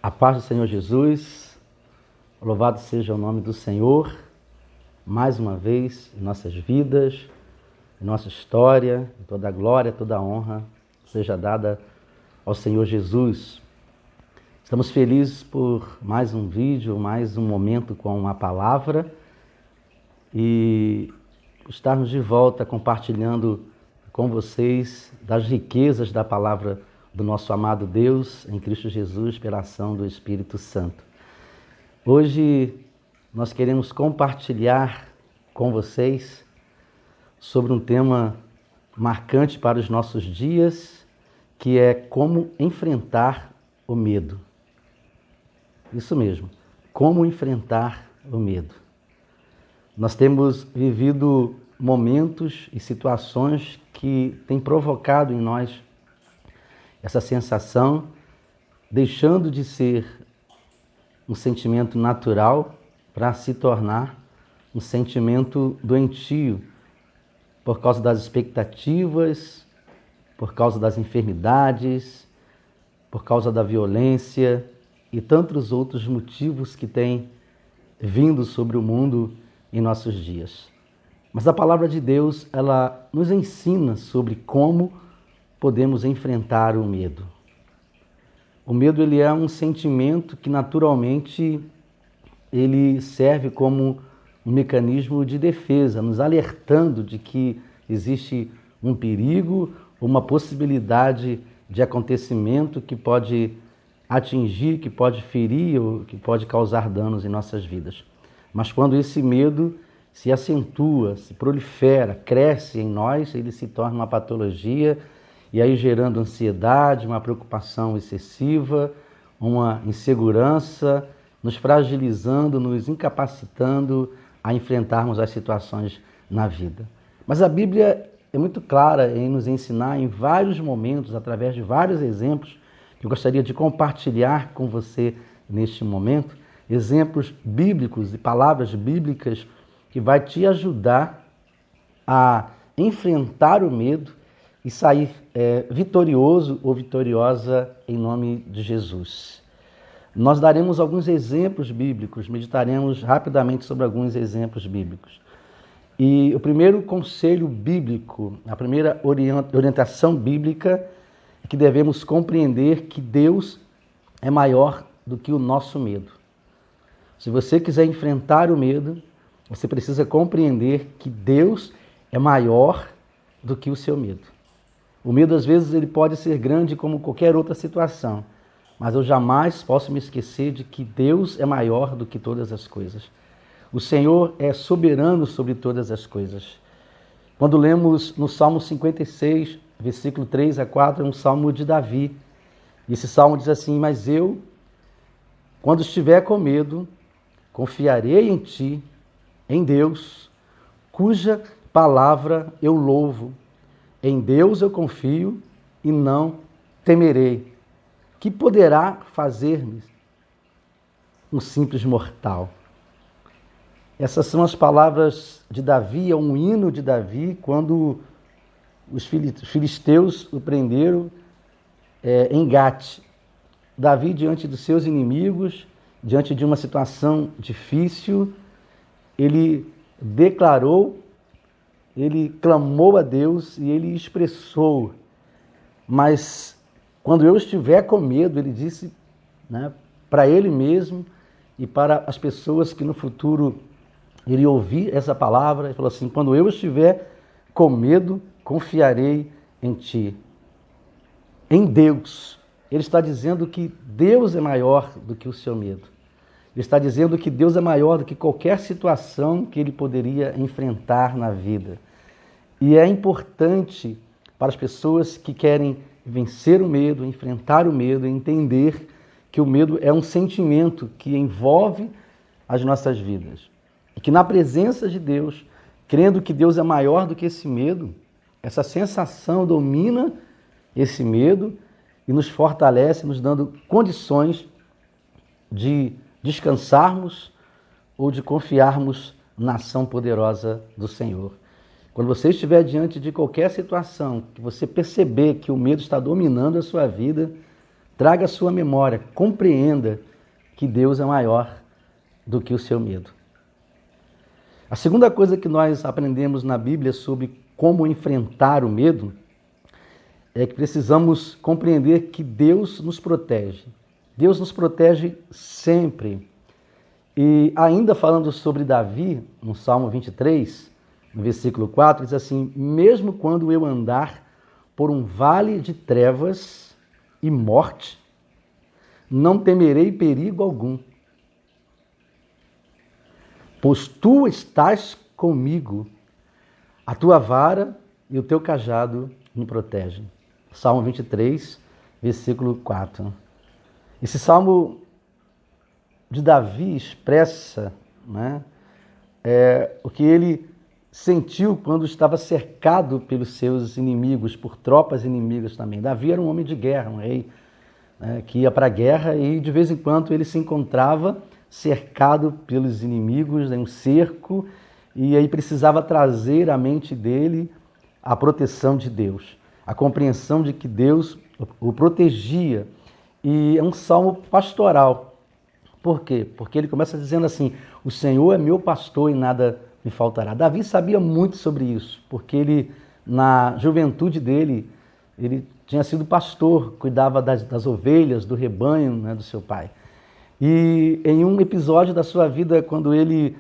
A paz do Senhor Jesus, louvado seja o nome do Senhor, mais uma vez em nossas vidas, em nossa história, toda a glória, toda a honra seja dada ao Senhor Jesus. Estamos felizes por mais um vídeo, mais um momento com a palavra e estarmos de volta compartilhando com vocês das riquezas da palavra do nosso amado Deus em Cristo Jesus pela ação do Espírito Santo. Hoje nós queremos compartilhar com vocês sobre um tema marcante para os nossos dias, que é como enfrentar o medo. Isso mesmo, como enfrentar o medo. Nós temos vivido momentos e situações que têm provocado em nós essa sensação, deixando de ser um sentimento natural para se tornar um sentimento doentio, por causa das expectativas, por causa das enfermidades, por causa da violência e tantos outros motivos que têm vindo sobre o mundo em nossos dias. Mas a palavra de Deus, ela nos ensina sobre como podemos enfrentar o medo. O medo, ele é um sentimento que naturalmente ele serve como um mecanismo de defesa, nos alertando de que existe um perigo, uma possibilidade de acontecimento que pode atingir, que pode ferir ou que pode causar danos em nossas vidas. Mas quando esse medo se acentua, se prolifera, cresce em nós, ele se torna uma patologia, e aí gerando ansiedade, uma preocupação excessiva, uma insegurança, nos fragilizando, nos incapacitando a enfrentarmos as situações na vida. Mas a Bíblia é muito clara em nos ensinar em vários momentos, através de vários exemplos, que eu gostaria de compartilhar com você neste momento, exemplos bíblicos e palavras bíblicas que vai te ajudar a enfrentar o medo e sair vitorioso ou vitoriosa em nome de Jesus. Nós daremos alguns exemplos bíblicos, meditaremos rapidamente sobre alguns exemplos bíblicos. E o primeiro conselho bíblico, a primeira orientação bíblica é que devemos compreender que Deus é maior do que o nosso medo. Se você quiser enfrentar o medo, você precisa compreender que Deus é maior do que o seu medo. O medo, às vezes, ele pode ser grande como qualquer outra situação, mas eu jamais posso me esquecer de que Deus é maior do que todas as coisas. O Senhor é soberano sobre todas as coisas. Quando lemos no Salmo 56, versículo 3 a 4, é um salmo de Davi. E esse salmo diz assim: mas eu, quando estiver com medo, confiarei em ti, em Deus, cuja palavra eu louvo. Em Deus eu confio e não temerei. Que poderá fazer-me um simples mortal? Essas são as palavras de Davi, é um hino de Davi, quando os filisteus o prenderam em Gate. Davi, diante dos seus inimigos, diante de uma situação difícil, ele declarou, ele clamou a Deus e ele expressou. Mas quando eu estiver com medo, ele disse, para ele mesmo e para as pessoas que no futuro iriam ouvir essa palavra, ele falou assim: quando eu estiver com medo, confiarei em ti. Em Deus. Ele está dizendo que Deus é maior do que o seu medo. Ele está dizendo que Deus é maior do que qualquer situação que ele poderia enfrentar na vida. E é importante para as pessoas que querem vencer o medo, enfrentar o medo, entender que o medo é um sentimento que envolve as nossas vidas. E que na presença de Deus, crendo que Deus é maior do que esse medo, essa sensação domina esse medo e nos fortalece, nos dando condições de descansarmos ou de confiarmos na ação poderosa do Senhor. Quando você estiver diante de qualquer situação, que você perceber que o medo está dominando a sua vida, traga à sua memória, compreenda que Deus é maior do que o seu medo. A segunda coisa que nós aprendemos na Bíblia sobre como enfrentar o medo é que precisamos compreender que Deus nos protege. Deus nos protege sempre. E ainda falando sobre Davi, no Salmo 23, no versículo 4, diz assim: mesmo quando eu andar por um vale de trevas e morte, não temerei perigo algum, pois tu estás comigo, a tua vara e o teu cajado me protegem. Salmo 23, versículo 4. Esse salmo de Davi expressa, né, o que ele sentiu quando estava cercado pelos seus inimigos, por tropas inimigas também. Davi era um homem de guerra, um rei, né, que ia para a guerra e de vez em quando ele se encontrava cercado pelos inimigos, em um cerco, e aí precisava trazer à mente dele a proteção de Deus, a compreensão de que Deus o protegia. E é um salmo pastoral. Por quê? Porque ele começa dizendo assim: o Senhor é meu pastor e nada me faltará. Davi sabia muito sobre isso, porque ele, na juventude dele, ele tinha sido pastor, cuidava das ovelhas, do rebanho, né, do seu pai. E em um episódio da sua vida, quando ele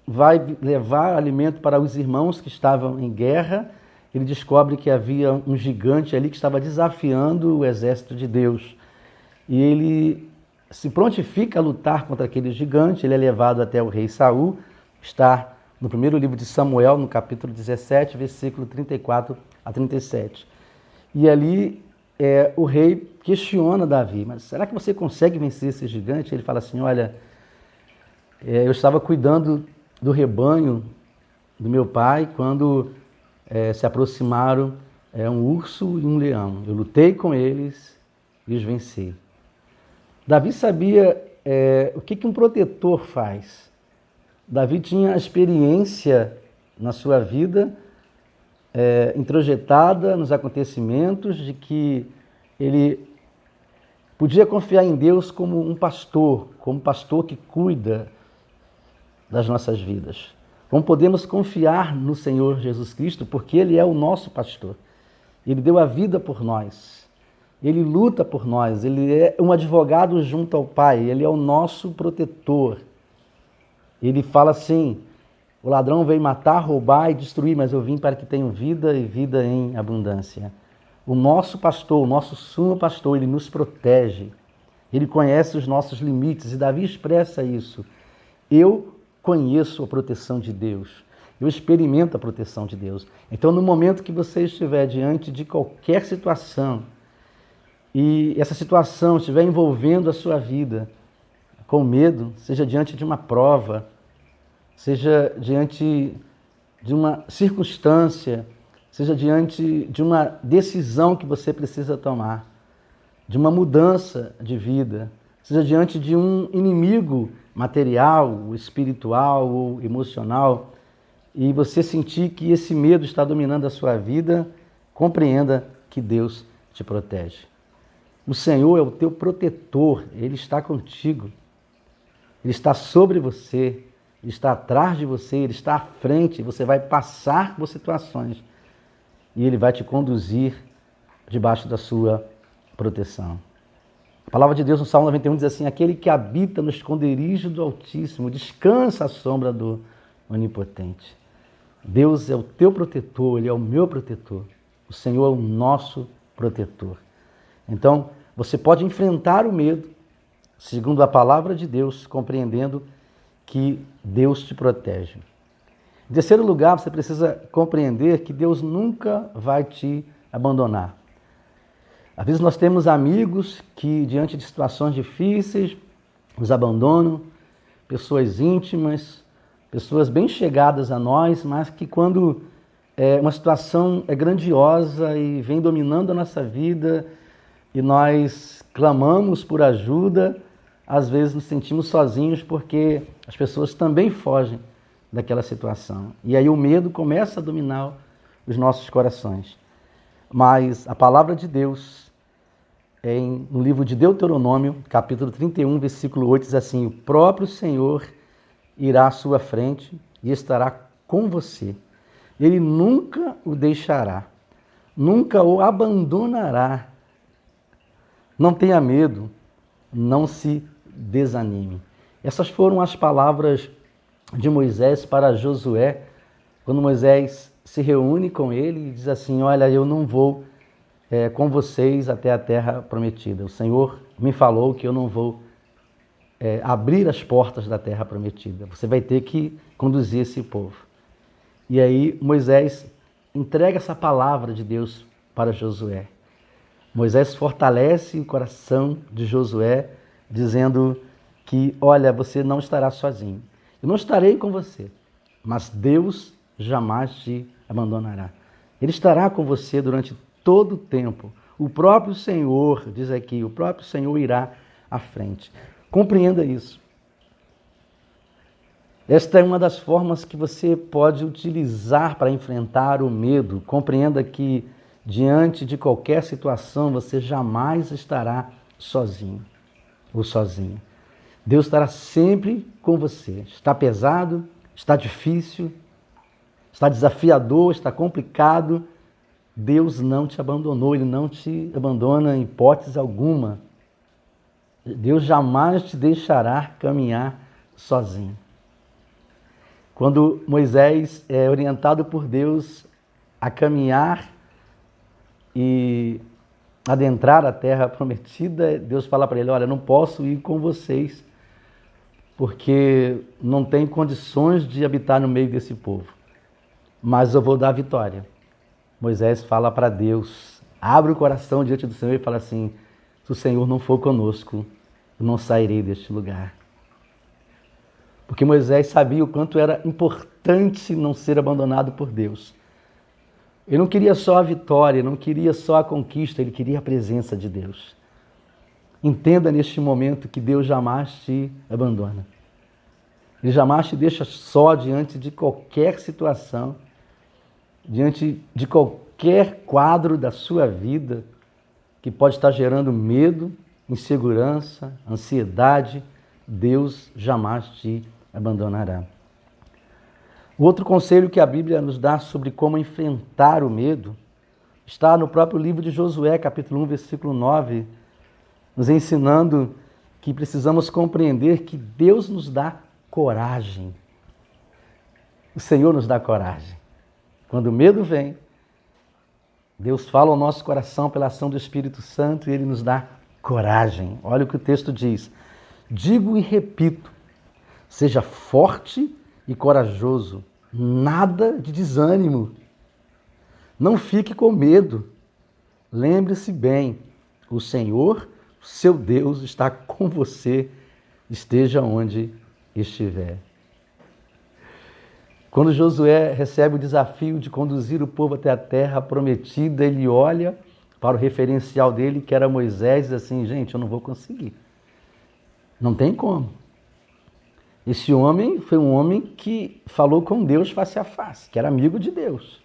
vai levar alimento para os irmãos que estavam em guerra, ele descobre que havia um gigante ali que estava desafiando o exército de Deus. E ele se prontifica a lutar contra aquele gigante. Ele é levado até o rei Saul, está no primeiro livro de Samuel, no capítulo 17, versículo 34 a 37. E ali o rei questiona Davi: mas será que você consegue vencer esse gigante? Ele fala assim: olha, eu estava cuidando do rebanho do meu pai quando se aproximaram um urso e um leão. Eu lutei com eles e os venci. Davi sabia o que um protetor faz. Davi tinha a experiência na sua vida introjetada nos acontecimentos de que ele podia confiar em Deus como um pastor que cuida das nossas vidas. Como podemos confiar no Senhor Jesus Cristo, porque Ele é o nosso pastor. Ele deu a vida por nós. Ele luta por nós. Ele é um advogado junto ao Pai. Ele é o nosso protetor. Ele fala assim: o ladrão veio matar, roubar e destruir, mas eu vim para que tenham vida e vida em abundância. O nosso pastor, o nosso sumo pastor, ele nos protege. Ele conhece os nossos limites. E Davi expressa isso. Eu conheço a proteção de Deus. Eu experimento a proteção de Deus. Então, no momento que você estiver diante de qualquer situação, e essa situação estiver envolvendo a sua vida com medo, seja diante de uma prova, seja diante de uma circunstância, seja diante de uma decisão que você precisa tomar, de uma mudança de vida, seja diante de um inimigo material, espiritual ou emocional, e você sentir que esse medo está dominando a sua vida, compreenda que Deus te protege. O Senhor é o teu protetor, Ele está contigo, Ele está sobre você, Ele está atrás de você, Ele está à frente, você vai passar por situações e Ele vai te conduzir debaixo da sua proteção. A palavra de Deus no Salmo 91 diz assim: aquele que habita no esconderijo do Altíssimo descansa à sombra do Onipotente. Deus é o teu protetor, Ele é o meu protetor. O Senhor é o nosso protetor. Então, você pode enfrentar o medo, segundo a palavra de Deus, compreendendo que Deus te protege. Em terceiro lugar, você precisa compreender que Deus nunca vai te abandonar. Às vezes nós temos amigos que, diante de situações difíceis, nos abandonam, pessoas íntimas, pessoas bem chegadas a nós, mas que quando uma situação é grandiosa e vem dominando a nossa vida e nós clamamos por ajuda, às vezes nos sentimos sozinhos porque as pessoas também fogem daquela situação. E aí o medo começa a dominar os nossos corações. Mas a palavra de Deus no livro de Deuteronômio, capítulo 31, versículo 8, diz assim: o próprio Senhor irá à sua frente e estará com você. Ele nunca o deixará, nunca o abandonará. Não tenha medo, não se desanime. Essas foram as palavras de Moisés para Josué, quando Moisés se reúne com ele e diz assim: olha, eu não vou com vocês até a terra prometida. O Senhor me falou que eu não vou abrir as portas da terra prometida. Você vai ter que conduzir esse povo. E aí Moisés entrega essa palavra de Deus para Josué. Moisés fortalece o coração de Josué, dizendo que, olha, você não estará sozinho. Eu não estarei com você, mas Deus jamais te abandonará. Ele estará com você durante todo o tempo. O próprio Senhor, diz aqui, o próprio Senhor irá à frente. Compreenda isso. Esta é uma das formas que você pode utilizar para enfrentar o medo. Compreenda que diante de qualquer situação você jamais estará sozinho ou sozinha. Deus estará sempre com você. Está pesado, está difícil, está desafiador, está complicado. Deus não te abandonou, Ele não te abandona em hipótese alguma. Deus jamais te deixará caminhar sozinho. Quando Moisés é orientado por Deus a caminhar e adentrar a terra prometida, Deus fala para ele: olha, não posso ir com vocês, porque não tenho condições de habitar no meio desse povo, mas eu vou dar a vitória. Moisés fala para Deus, abre o coração diante do Senhor e fala assim: se o Senhor não for conosco, eu não sairei deste lugar. Porque Moisés sabia o quanto era importante não ser abandonado por Deus. Ele não queria só a vitória, não queria só a conquista, ele queria a presença de Deus. Entenda neste momento que Deus jamais te abandona. Ele jamais te deixa só diante de qualquer situação, diante de qualquer quadro da sua vida que pode estar gerando medo, insegurança, ansiedade. Deus jamais te abandonará. O outro conselho que a Bíblia nos dá sobre como enfrentar o medo está no próprio livro de Josué, capítulo 1, versículo 9, nos ensinando que precisamos compreender que Deus nos dá coragem. O Senhor nos dá coragem. Quando o medo vem, Deus fala ao nosso coração pela ação do Espírito Santo e Ele nos dá coragem. Olha o que o texto diz: digo e repito, seja forte e corajoso, nada de desânimo. Não fique com medo. Lembre-se bem, o Senhor, seu Deus, está com você, esteja onde estiver. Quando Josué recebe o desafio de conduzir o povo até a terra prometida, ele olha para o referencial dele, que era Moisés, e diz assim: gente, eu não vou conseguir. Não tem como. Esse homem foi um homem que falou com Deus face a face, que era amigo de Deus.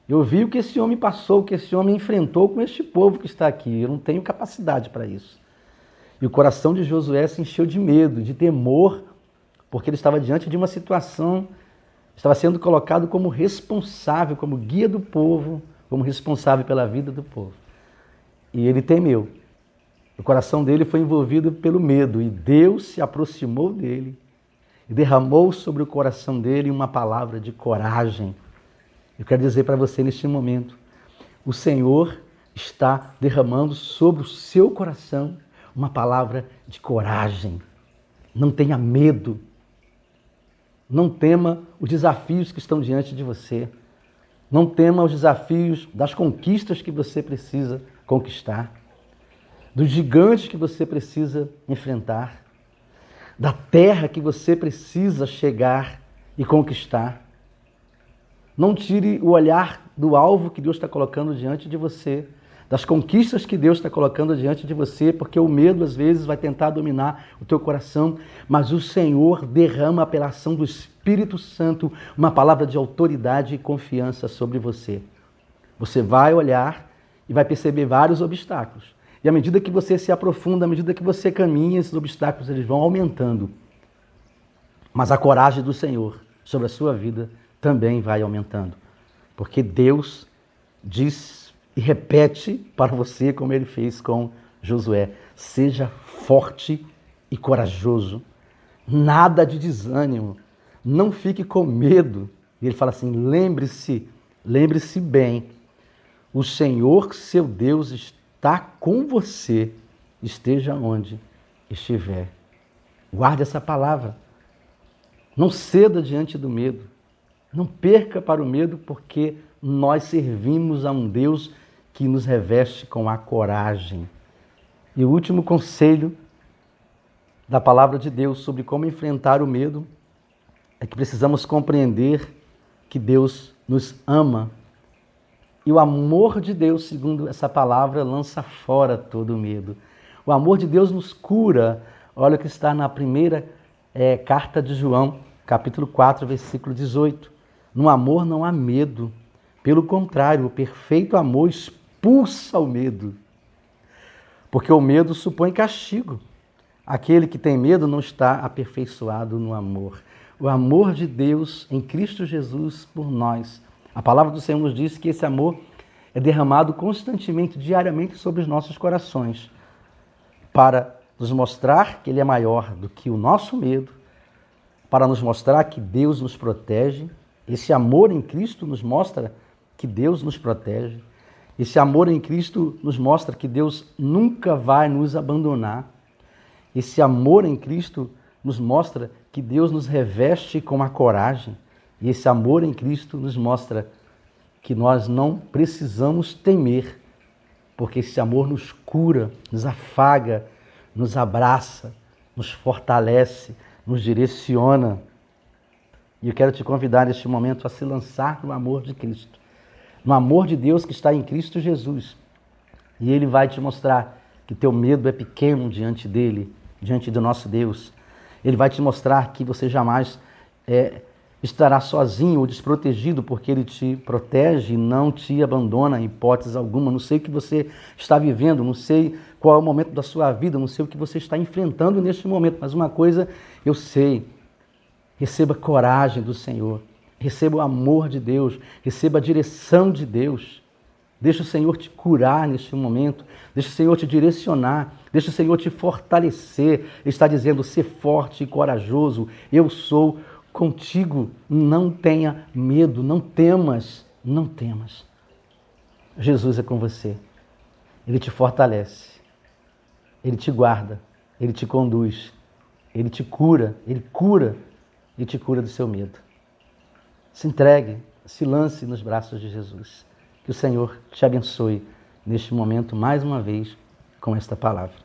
Eu vi o que esse homem passou, o que esse homem enfrentou com este povo que está aqui. Eu não tenho capacidade para isso. E o coração de Josué se encheu de medo, de temor, porque ele estava diante de uma situação, estava sendo colocado como responsável, como guia do povo, como responsável pela vida do povo. E ele temeu. O coração dele foi envolvido pelo medo e Deus se aproximou dele e derramou sobre o coração dele uma palavra de coragem. Eu quero dizer para você neste momento, o Senhor está derramando sobre o seu coração uma palavra de coragem. Não tenha medo. Não tema os desafios que estão diante de você. Não tema os desafios das conquistas que você precisa conquistar, dos gigantes que você precisa enfrentar, da terra que você precisa chegar e conquistar. Não tire o olhar do alvo que Deus está colocando diante de você, das conquistas que Deus está colocando diante de você, porque o medo às vezes vai tentar dominar o teu coração, mas o Senhor derrama pela ação do Espírito Santo uma palavra de autoridade e confiança sobre você. Você vai olhar e vai perceber vários obstáculos. E à medida que você se aprofunda, à medida que você caminha, esses obstáculos eles vão aumentando. Mas a coragem do Senhor sobre a sua vida também vai aumentando. Porque Deus diz e repete para você como ele fez com Josué: seja forte e corajoso. Nada de desânimo. Não fique com medo. E ele fala assim: lembre-se bem, o Senhor, seu Deus, está com você, esteja onde estiver. Guarde essa palavra. Não ceda diante do medo. Não perca para o medo, porque nós servimos a um Deus que nos reveste com a coragem. E o último conselho da palavra de Deus sobre como enfrentar o medo é que precisamos compreender que Deus nos ama. E o amor de Deus, segundo essa palavra, lança fora todo o medo. O amor de Deus nos cura. Olha o que está na primeira carta de João, capítulo 4, versículo 18. No amor não há medo. Pelo contrário, o perfeito amor expulsa o medo. Porque o medo supõe castigo. Aquele que tem medo não está aperfeiçoado no amor. O amor de Deus em Cristo Jesus por nós. A palavra do Senhor nos diz que esse amor é derramado constantemente, diariamente sobre os nossos corações, para nos mostrar que Ele é maior do que o nosso medo, para nos mostrar que Deus nos protege. Esse amor em Cristo nos mostra que Deus nos protege. Esse amor em Cristo nos mostra que Deus nunca vai nos abandonar. Esse amor em Cristo nos mostra que Deus nos reveste com a coragem. E esse amor em Cristo nos mostra que nós não precisamos temer, porque esse amor nos cura, nos afaga, nos abraça, nos fortalece, nos direciona. E eu quero te convidar neste momento a se lançar no amor de Cristo, no amor de Deus que está em Cristo Jesus. E Ele vai te mostrar que teu medo é pequeno diante dele, diante do nosso Deus. Ele vai te mostrar que você jamais estará sozinho ou desprotegido, porque Ele te protege e não te abandona em hipótese alguma. Não sei o que você está vivendo, não sei qual é o momento da sua vida, não sei o que você está enfrentando neste momento, mas uma coisa eu sei: receba coragem do Senhor, receba o amor de Deus, receba a direção de Deus. Deixa o Senhor te curar neste momento, deixa o Senhor te direcionar, deixa o Senhor te fortalecer. Ele está dizendo: ser forte e corajoso, eu sou contigo, não tenha medo, não temas, não temas. Jesus é com você, Ele te fortalece, Ele te guarda, Ele te conduz, Ele te cura, Ele cura e te cura do seu medo. Se entregue, se lance nos braços de Jesus. Que o Senhor te abençoe neste momento mais uma vez com esta palavra.